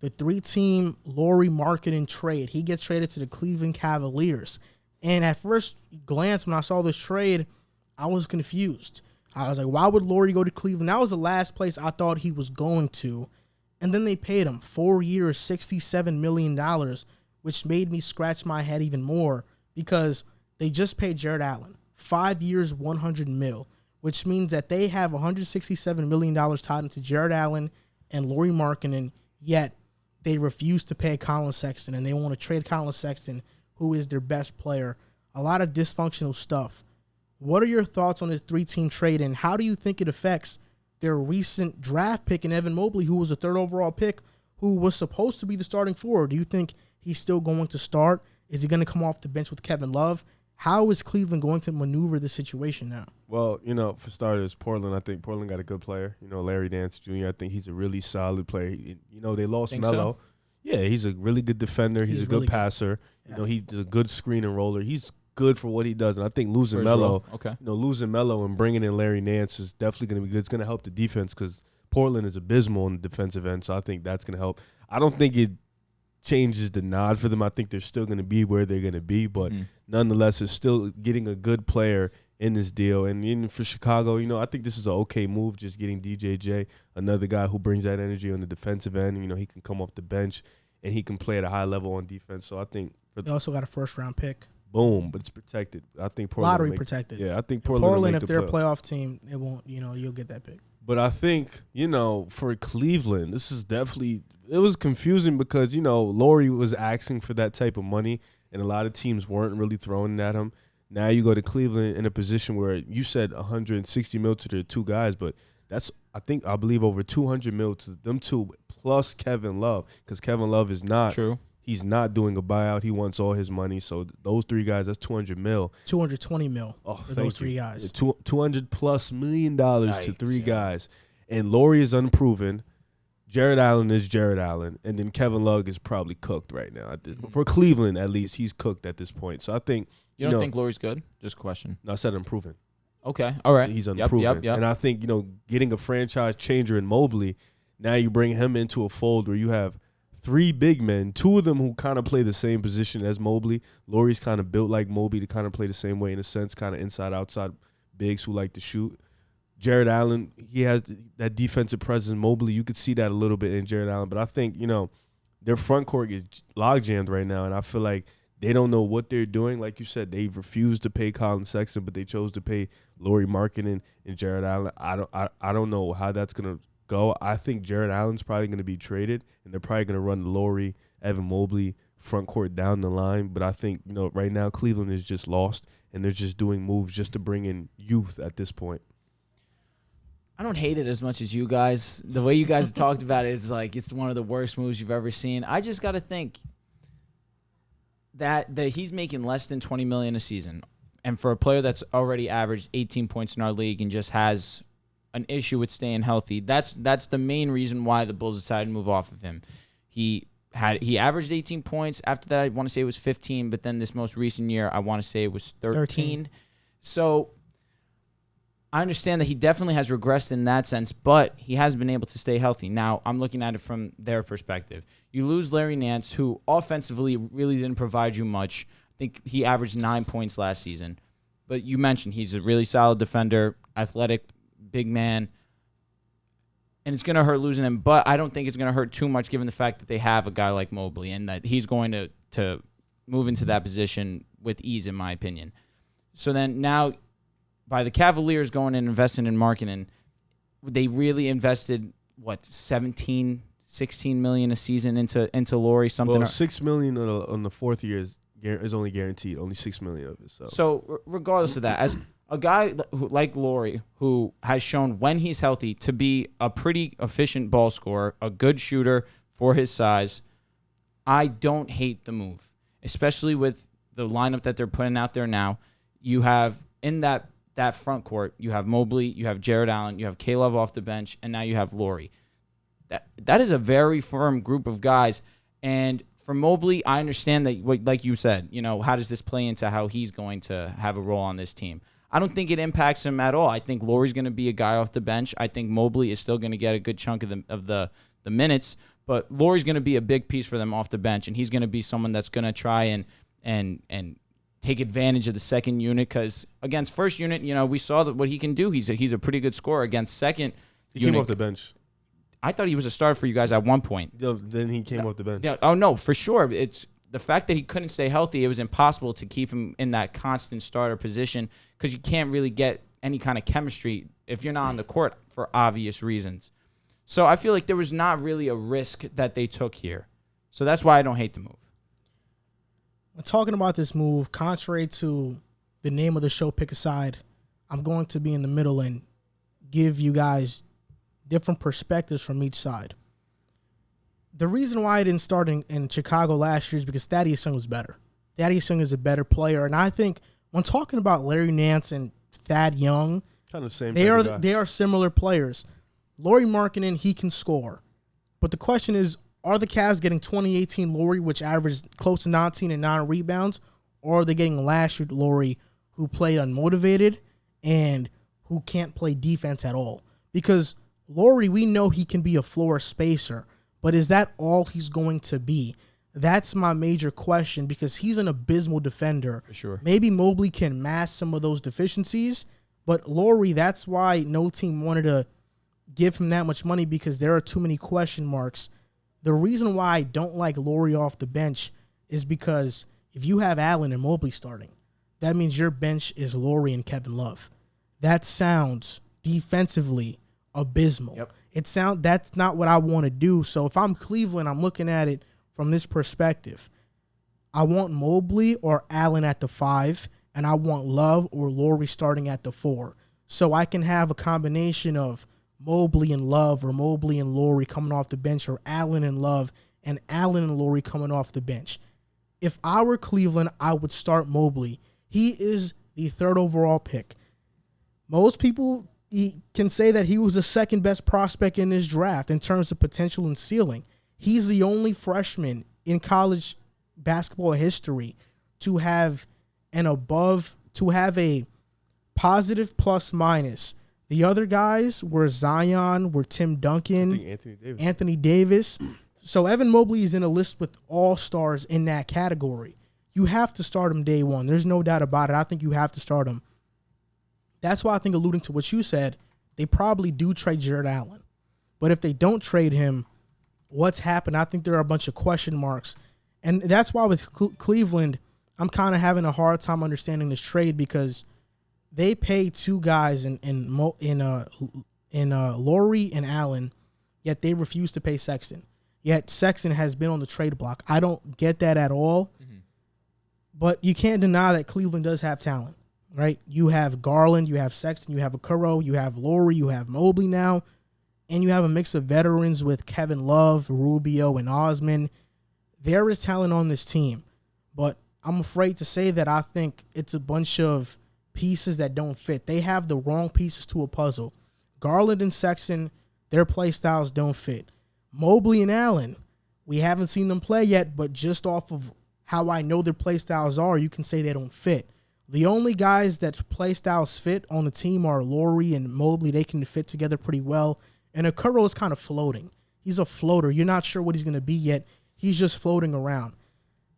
the 3-team Lauri Markkanen trade. He gets traded to the Cleveland Cavaliers. And at first glance, when I saw this trade, I was confused. I was like, why would Lauri go to Cleveland? That was the last place I thought he was going to. And then they paid him 4 years, $67 million, which made me scratch my head even more because they just paid Jared Allen 5 years, $100 million, which means that they have $167 million tied into Jared Allen and Lauri Markkanen, yet they refuse to pay Colin Sexton, and they want to trade Colin Sexton, who is their best player. A lot of dysfunctional stuff. What are your thoughts on this 3-team trade, and how do you think it affects their recent draft pick in Evan Mobley, who was a 3rd overall pick, who was supposed to be the starting forward? Do you think he's still going to start? Is he going to come off the bench with Kevin Love? How is Cleveland going to maneuver this situation now? Well, for starters, Portland, I think Portland got a good player. Larry Nance Jr., I think he's a really solid player. They lost Melo. So? Yeah, he's a really good defender. He's a good really passer. Yeah. He's a good screen and roller. He's good for what he does. And I think losing Melo, losing Melo and bringing in Larry Nance is definitely going to be good. It's going to help the defense because Portland is abysmal on the defensive end, so I think that's going to help. I don't think it changes the nod for them. I think they're still going to be where they're going to be, but nonetheless, it's still getting a good player in this deal. And even for Chicago, I think this is an okay move, just getting DJJ, another guy who brings that energy on the defensive end. He can come off the bench, and he can play at a high level on defense. So I think they also got a 1st-round pick. Boom, but it's protected. I think Portland lottery protected. Yeah, I think Portland if they're a playoff team, it won't. You'll get that pick. But I think for Cleveland, this is definitely it was confusing because Lauri was asking for that type of money, and a lot of teams weren't really throwing it at him. Now you go to Cleveland in a position where you said $160 million to the 2 guys, but that's I believe over $200 million to them 2 plus Kevin Love, because Kevin Love is not true. He's not doing a buyout. He wants all his money. So those 3 guys, that's $200 million. $220 million for those 3 guys. Yeah, $200+ million to 3 guys. And Lauri is unproven. Jared Allen is Jared Allen. And then Kevin Love is probably cooked right now. For Cleveland, at least, he's cooked at this point. So I think you don't think Lauri's good? Just a question. No, I said unproven. Okay. All right. He's unproven. Yep. And I think, getting a franchise changer in Mobley, now you bring him into a fold where you have 3 big men, 2 of them who kind of play the same position as Mobley. Lauri's kind of built like Mobley to kind of play the same way in a sense, kind of inside-outside bigs who like to shoot. Jared Allen, he has that defensive presence. Mobley, you could see that a little bit in Jared Allen. But I think, their front court is logjammed right now, and I feel like they don't know what they're doing. Like you said, they've refused to pay Colin Sexton, but they chose to pay Lauri Markkanen and Jared Allen. I don't know how that's going to go. I think Jared Allen's probably going to be traded, and they're probably going to run Lauri, Evan Mobley front court down the line. But I think, right now Cleveland is just lost, and they're just doing moves just to bring in youth at this point. I don't hate it as much as you guys. The way you guys talked about it is like it's one of the worst moves you've ever seen. I just got to think that he's making less than $20 million a season, and for a player that's already averaged 18 points in our league and just has an issue with staying healthy, that's the main reason why the Bulls decided to move off of him. He averaged 18 points. After that, I want to say it was 15, but then this most recent year, I want to say it was 13. So I understand that he definitely has regressed in that sense, but he has been able to stay healthy. Now, I'm looking at it from their perspective. You lose Larry Nance, who offensively really didn't provide you much. I think he averaged 9 points last season. But you mentioned he's a really solid defender, athletic, big man, and it's going to hurt losing him. But I don't think it's going to hurt too much given the fact that they have a guy like Mobley and that he's going to move into that position with ease, in my opinion. So then now, by the Cavaliers going and investing in Markkanen, they really invested, $16 million a season into Lauri? Something. Well, $6 million on the 4th year is only guaranteed. Only $6 million of it. So regardless of that, as a guy like Lauri, who has shown when he's healthy to be a pretty efficient ball scorer, a good shooter for his size, I don't hate the move, especially with the lineup that they're putting out there now. You have in that front court, you have Mobley, you have Jared Allen, you have K-Love off the bench, and now you have Lauri. That is a very firm group of guys. And for Mobley, I understand that, like you said, how does this play into how he's going to have a role on this team? I don't think it impacts him at all. I think Lauri's going to be a guy off the bench. I think Mobley is still going to get a good chunk of the minutes. But Lauri's going to be a big piece for them off the bench, and he's going to be someone that's going to try and take advantage of the second unit, because against first unit, we saw what he can do. He's a pretty good scorer. Against second He unit, came off the bench. I thought he was a starter for you guys at one point. Then he came off the bench. Yeah. Oh no, for sure. It's the fact that he couldn't stay healthy. It was impossible to keep him in that constant starter position, because you can't really get any kind of chemistry if you're not on the court for obvious reasons. So I feel like there was not really a risk that they took here. So that's why I don't hate the move. When talking about this move, contrary to the name of the show, Pick a Side, I'm going to be in the middle and give you guys different perspectives from each side. The reason why I didn't start in Chicago last year is because Thaddeus Young was better. Thaddeus Young is a better player, and I think when talking about Larry Nance and Thad Young, Kind of the same. they are similar players. Lauri Markkanen, he can score, but the question is, are the Cavs getting 2018 Lauri, which averaged close to 19 and 9 rebounds, or are they getting last year Lauri, who played unmotivated and who can't play defense at all? Because Lauri, we know he can be a floor spacer, but is that all he's going to be? That's my major question, because he's an abysmal defender. For sure. Maybe Mobley can mask some of those deficiencies, but Lauri, that's why no team wanted to give him that much money, because there are too many question marks. The reason why I don't like Lauri off the bench is because if you have Allen and Mobley starting, that means your bench is Lauri and Kevin Love. That sounds defensively abysmal. Yep. That's not what I want to do. So if I'm Cleveland, I'm looking at it from this perspective. I want Mobley or Allen at the 5, and I want Love or Lauri starting at the 4. So I can have a combination of Mobley and Love, or Mobley and Lauri coming off the bench, or Allen and Love and Allen and Lauri coming off the bench. If I were Cleveland, I would start Mobley. He is the 3rd overall pick. Most people can say that he was the 2nd best prospect in this draft in terms of potential and ceiling. He's the only freshman in college basketball history to have a positive plus minus. The other guys were Zion, were Tim Duncan, Anthony Davis. So Evan Mobley is in a list with all-stars in that category. You have to start him day one. There's no doubt about it. I think you have to start him. That's why I think, alluding to what you said, they probably do trade Jared Allen. But if they don't trade him, what's happened? I think there are a bunch of question marks. And that's why with Cleveland, I'm kind of having a hard time understanding this trade, because they pay 2 guys in Lauri and Allen, yet they refuse to pay Sexton. Yet Sexton has been on the trade block. I don't get that at all. Mm-hmm. But you can't deny that Cleveland does have talent, right? You have Garland, you have Sexton, you have Okoro, you have Lauri, you have Mobley now, and you have a mix of veterans with Kevin Love, Rubio, and Osman. There is talent on this team, but I'm afraid to say that I think it's a bunch of pieces that don't fit. They have the wrong pieces to a puzzle. Garland and Sexton, their play styles don't fit. Mobley and Allen, we haven't seen them play yet, but just off of how I know their play styles are, you can say they don't fit. The only guys that play styles fit on the team are Lauri and Mobley. They can fit together pretty well. And Okoro is kind of floating. He's a floater. You're not sure what he's going to be yet. He's just floating around.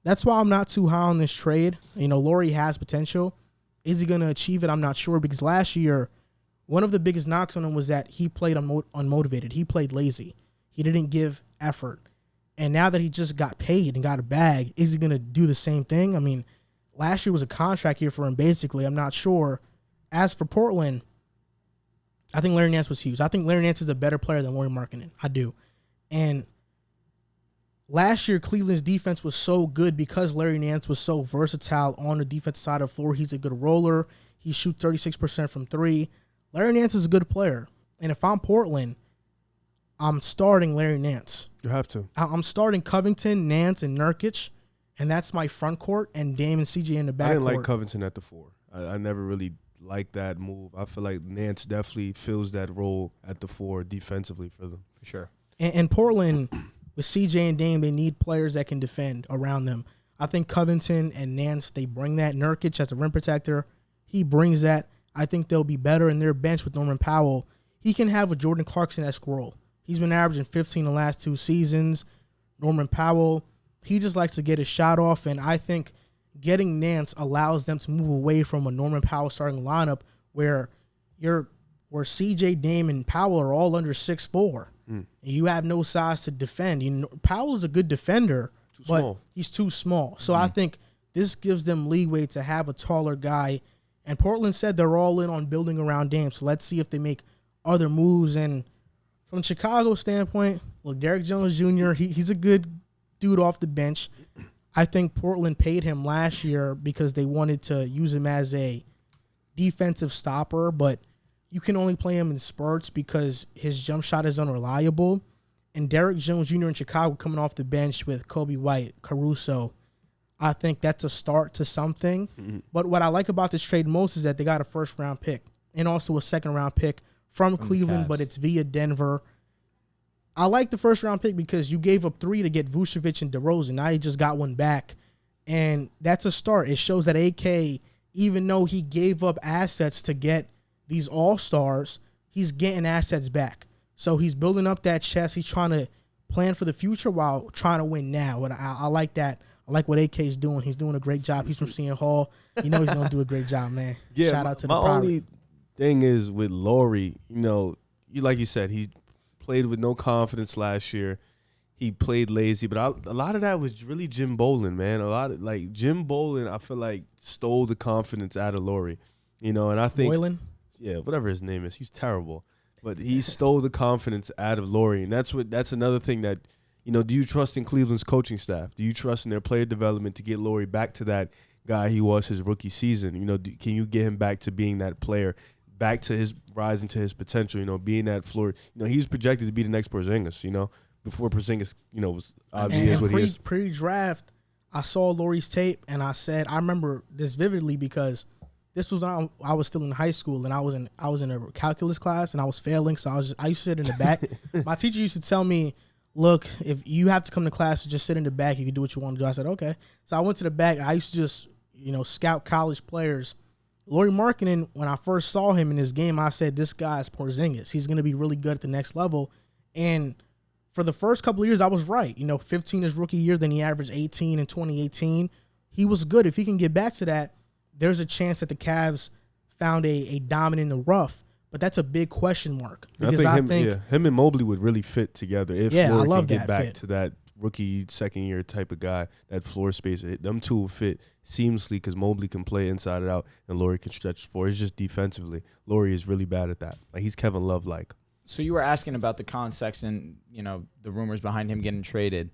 That's why I'm not too high on this trade. Lauri has potential. Is he going to achieve it? I'm not sure, because last year, one of the biggest knocks on him was that he played unmotivated. He played lazy. He didn't give effort. And now that he just got paid and got a bag, is he going to do the same thing? I mean, last year was a contract year for him, basically. I'm not sure. As for Portland, I think Larry Nance was huge. I think Larry Nance is a better player than Lauri Markkanen. I do. And last year, Cleveland's defense was so good because Larry Nance was so versatile on the defensive side of the floor. He's a good roller. He shoots 36% from 3. Larry Nance is a good player. And if I'm Portland, I'm starting Larry Nance. You have to. I'm starting Covington, Nance, and Nurkic, and that's my front court, and Dame and CJ in the back I didn't court. like Covington at the 4. I never really liked that move. I feel like Nance definitely fills that role at the 4 defensively for them. For sure. And Portland, with CJ and Dame, they need players that can defend around them. I think Covington and Nance, they bring that. Nurkic as a rim protector, he brings that. I think they'll be better in their bench with Norman Powell. He can have a Jordan Clarkson-esque role. He's been averaging 15 the last 2 seasons. Norman Powell, he just likes to get his shot off, and I think getting Nance allows them to move away from a Norman Powell starting lineup where CJ, Dame, and Powell are all under 6'4". And you have no size to defend. Powell is a good defender, but he's too small. So I think this gives them leeway to have a taller guy. And Portland said they're all in on building around Dame. So let's see if they make other moves. And from Chicago standpoint, look, Derrick Jones Jr., he's a good dude off the bench. I think Portland paid him last year because they wanted to use him as a defensive stopper, but you can only play him in spurts because his jump shot is unreliable. And Derrick Jones Jr. in Chicago coming off the bench with Kobe White, Caruso, I think that's a start to something. But what I like about this trade most is that they got a first-round pick and also a second-round pick from Cleveland, but it's via Denver. I like the first-round pick because you gave up 3 to get Vucevic and DeRozan. Now you just got one back, and that's a start. It shows that AK, even though he gave up assets to get these all-stars, he's getting assets back. So he's building up that chest. He's trying to plan for the future while trying to win now. And I like that. I like what AK is doing. He's doing a great job. He's from Seton Hall. You know he's going to do a great job, man. Yeah, shout out to the my Pirate. only thing is with Lauri, like you said, he played with no confidence last year. He played lazy, but a lot of that was really Jim Boland, man. A lot of Jim Boland, I feel like stole the confidence out of Lauri, and I think Boylan? Yeah, whatever his name is, he's terrible, but he stole the confidence out of Lauri, and that's another thing that, do you trust in Cleveland's coaching staff? Do you trust in their player development to get Lauri back to that guy he was his rookie season? Can you get him back to being that player, back to his rising to his potential? Being that floor. He's projected to be the next Porzingis. Before Porzingis, was obvious what he is. Pre-draft, I saw Lauri's tape and I said, I remember this vividly because this was when I was still in high school and I was in a calculus class and I was failing, so I used to sit in the back. My teacher used to tell me, look, if you have to come to class, just sit in the back. You can do what you want to do. I said, okay. So I went to the back. I used to just, scout college players. Lauri Markkanen, when I first saw him in this game, I said, this guy's Porzingis. He's going to be really good at the next level. And for the first couple of years, I was right. 15 his rookie year, then he averaged 18 in 2018. He was good. If he can get back to that, there's a chance that the Cavs found a diamond in the rough. But that's a big question mark. Because I think him and Mobley would really fit together if Lauri can get back to that rookie second-year type of guy, that floor space. Them two will fit seamlessly because Mobley can play inside and out and Lauri can stretch the floor. It's just defensively. Lauri is really bad at that. He's Kevin Love-like. So you were asking about the Colin Sexton, the rumors behind him getting traded.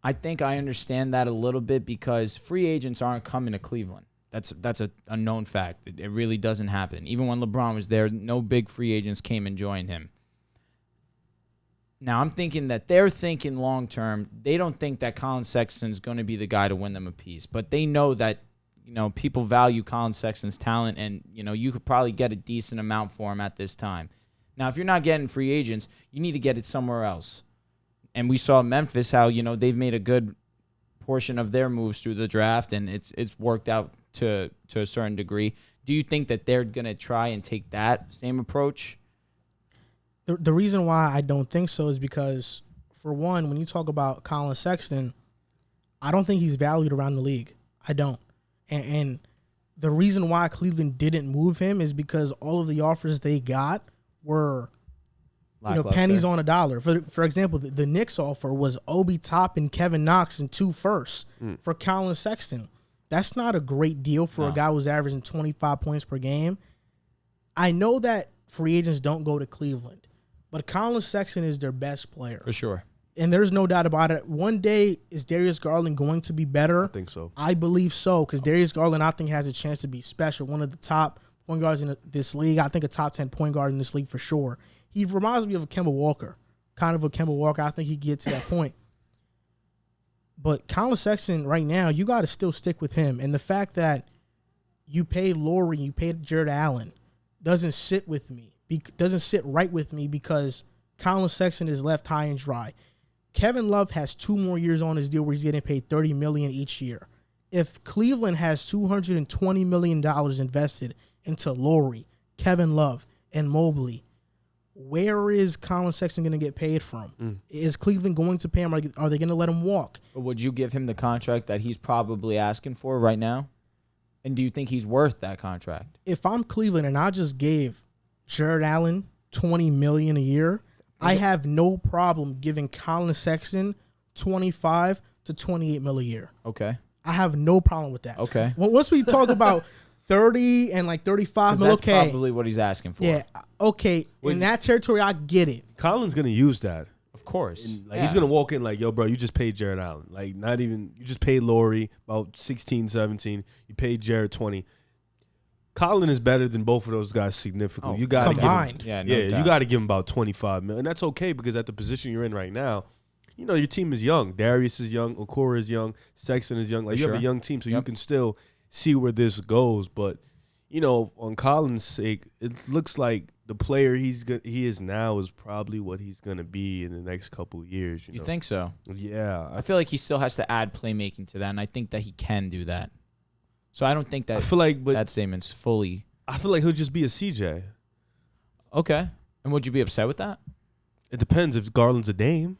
I think I understand that a little bit because free agents aren't coming to Cleveland. That's a known fact. It really doesn't happen. Even when LeBron was there, no big free agents came and joined him. Now, I'm thinking that they're thinking long-term. They don't think that Colin Sexton's going to be the guy to win them a piece. But they know that, people value Colin Sexton's talent, and, you could probably get a decent amount for him at this time. Now, if you're not getting free agents, you need to get it somewhere else. And we saw Memphis, how, they've made a good portion of their moves through the draft, and it's worked out to a certain degree. Do you think that they're going to try and take that same approach? The reason why I don't think so is because, for one, when you talk about Colin Sexton, I don't think he's valued around the league. I don't. And the reason why Cleveland didn't move him is because all of the offers they got were pennies on a dollar. For example, the Knicks offer was Obi Toppin, Kevin Knox, and 2 firsts for Colin Sexton. That's not a great deal for a guy who's averaging 25 points per game. I know that free agents don't go to Cleveland, but Colin Sexton is their best player. For sure. And there's no doubt about it. One day, is Darius Garland going to be better? I think so. I believe so, because Darius Garland, I think, has a chance to be special. One of the top point guards in this league. I think a top 10 point guard in this league for sure. He reminds me of a Kemba Walker. Kind of a Kemba Walker. I think he gets to that point. But Colin Sexton, right now, you got to still stick with him. And the fact that you paid Lauri, you paid Jared Allen, doesn't sit right with me because Colin Sexton is left high and dry. Kevin Love has 2 more years on his deal where he's getting paid $30 million each year. If Cleveland has $220 million invested into Lauri, Kevin Love, and Mobley, where is Colin Sexton going to get paid from? Is Cleveland going to pay him? Are they going to let him walk? Or would you give him the contract that he's probably asking for right now? And do you think he's worth that contract? If I'm Cleveland and I just gave Jared Allen $20 million a year, I have no problem giving Colin Sexton $25 to $28 million a year. Okay. I have no problem with that. Okay. Well, once we talk about 30 and like 35 million, that's probably what he's asking for. Yeah, okay. In that territory, I get it. Colin's gonna use that. Of course. And, he's gonna walk in like, yo, bro, you just paid Jared Allen. Like, not even, you just paid Lauri about 16, 17. You paid Jared 20. Colin is better than both of those guys significantly. You got to combined. give him, you got to give him about 25 million. And that's okay because at the position you're in right now, you know, your team is young. Darius is young. Okora is young. Sexton is young. Like, you have a young team, so you can still see where this goes. But, you know, on Colin's sake, it looks like the player he is now is probably what he's going to be in the next couple of years. You know? think so? Yeah. I feel like he still has to add playmaking to that, and I think that he can do that. So I don't think that I feel like that statement's fully. I feel like he'll just be a CJ. Okay. And would you be upset with that? It depends if Garland's a Dame.